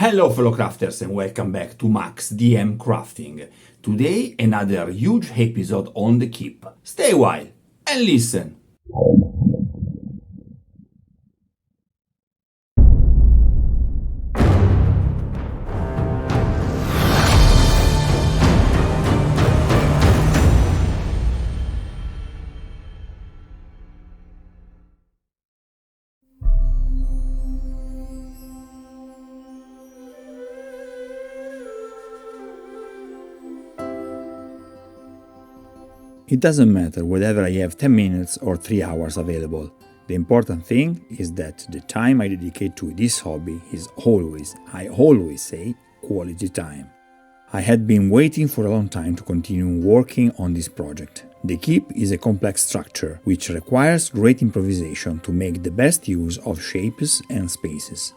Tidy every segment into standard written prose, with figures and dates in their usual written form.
Hello fellow crafters and welcome back to maxdmcrafting. Today another huge episode on the keep. Stay a while and listen. It doesn't matter whether I have 10 minutes or 3 hours available. The important thing is that the time I dedicate to this hobby is I always say, quality time. I had been waiting for a long time to continue working on this project. The keep is a complex structure which requires great improvisation to make the best use of shapes and spaces.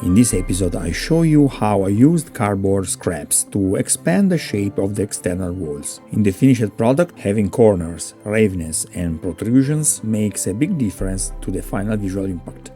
In this episode I show you how I used cardboard scraps to expand the shape of the external walls. In the finished product, having corners, ravenous and protrusions makes a big difference to the final visual impact.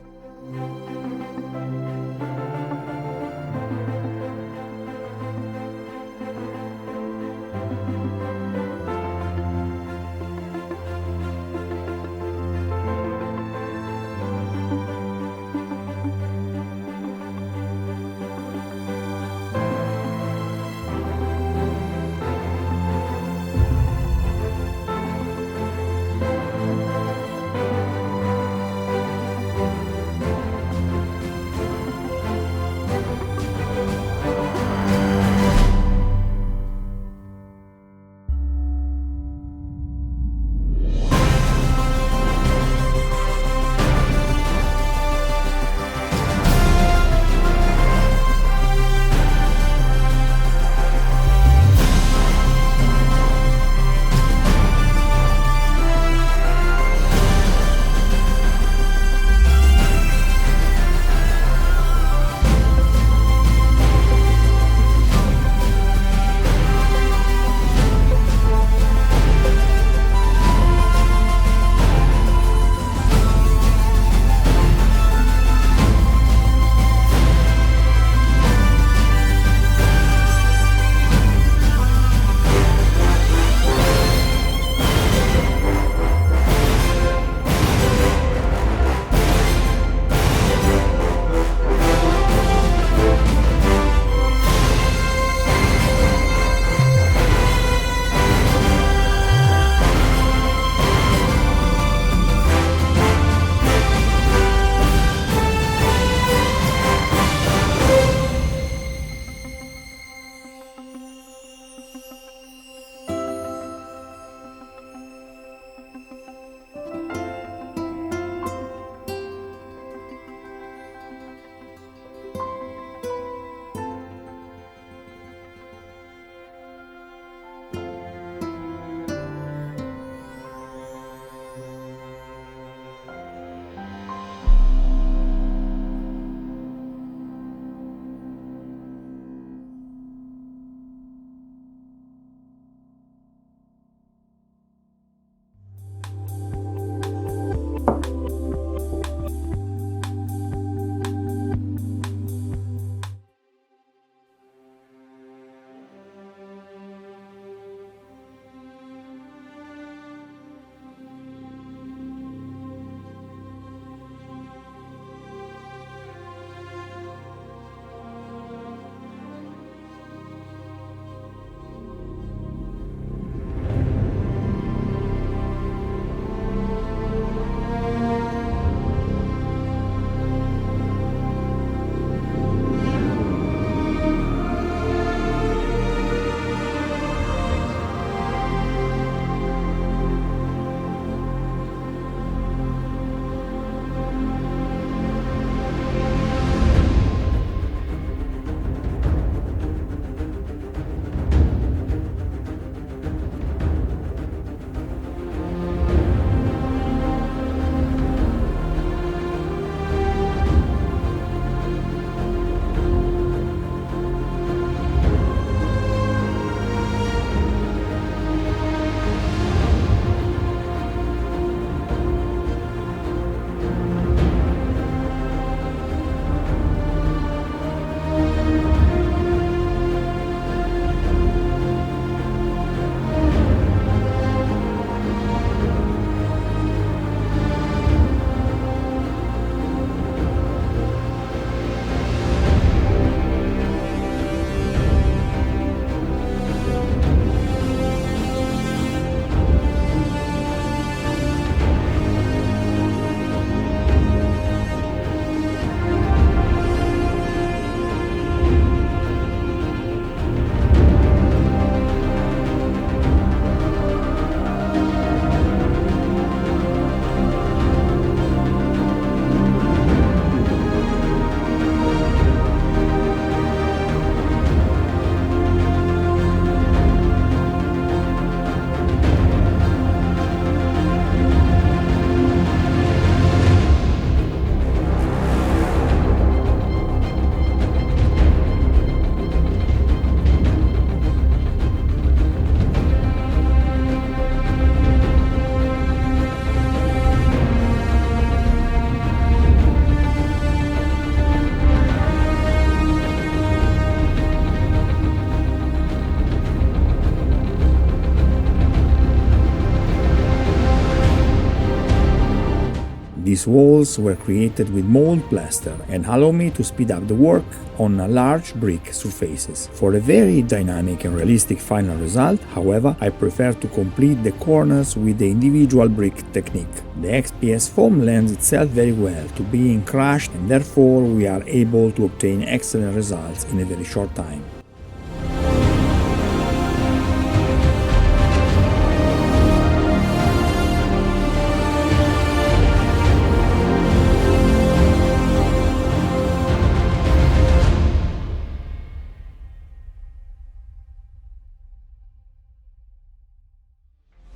These walls were created with mold plaster and allow me to speed up the work on large brick surfaces. For a very dynamic and realistic final result, however, I prefer to complete the corners with the individual brick technique. The XPS foam lends itself very well to being crushed, and therefore we are able to obtain excellent results in a very short time.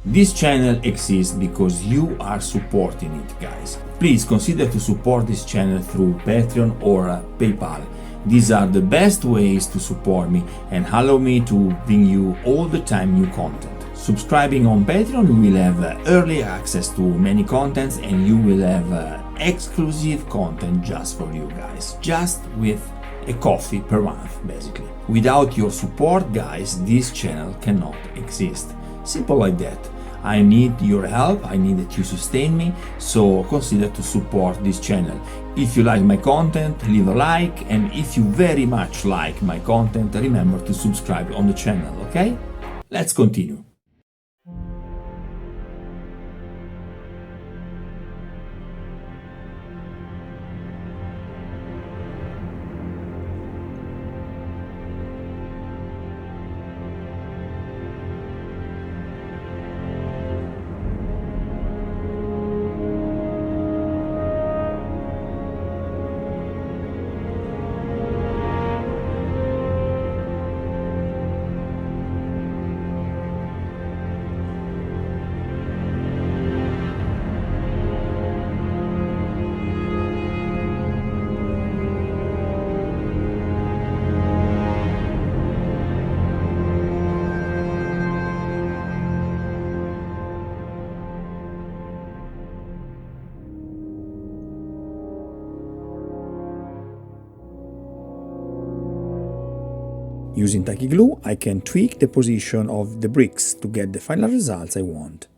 This channel exists because you are supporting it, guys. Please consider to support this channel through Patreon or PayPal. These are the best ways to support me and allow me to bring you all the time new content. Subscribing on Patreon, you will have early access to many contents, and you will have exclusive content just for you guys, just with a coffee per month, basically. Without your support, guys, this channel cannot exist. Simple like that. I need your help, I need that you sustain me, so consider to support this channel. If you like my content, leave a like, and if you very much like my content, remember to subscribe on the channel, okay? Let's continue. Using tacky glue, I can tweak the position of the bricks to get the final results I want.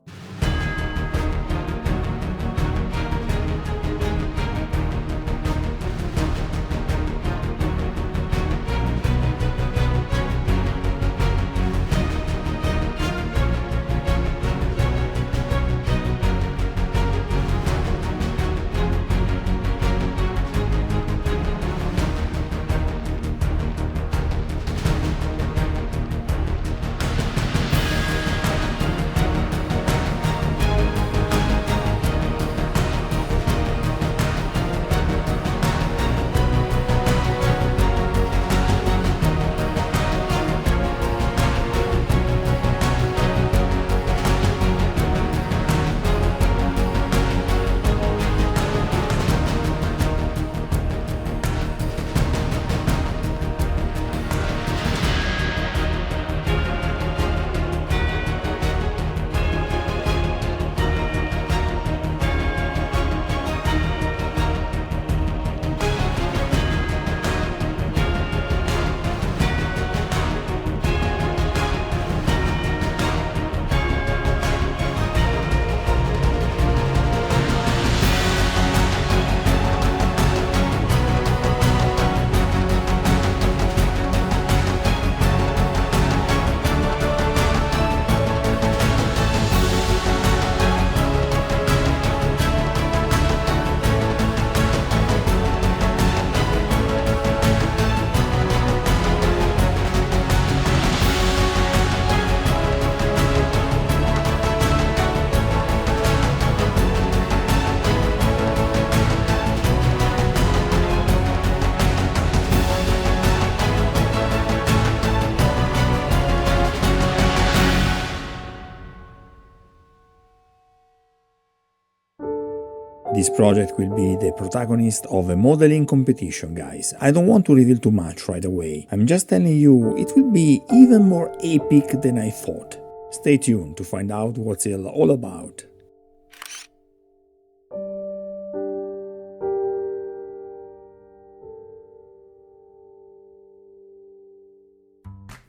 This project will be the protagonist of a modeling competition, guys. I don't want to reveal too much right away. I'm just telling you, it will be even more epic than I thought. Stay tuned to find out what's it all about.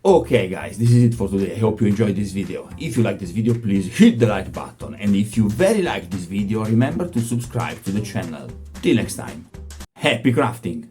Okay guys, this is it for today. I hope you enjoyed this video. If you like this video, please hit the like button, and if you very like this video, remember to subscribe to the channel. Till next time, happy crafting!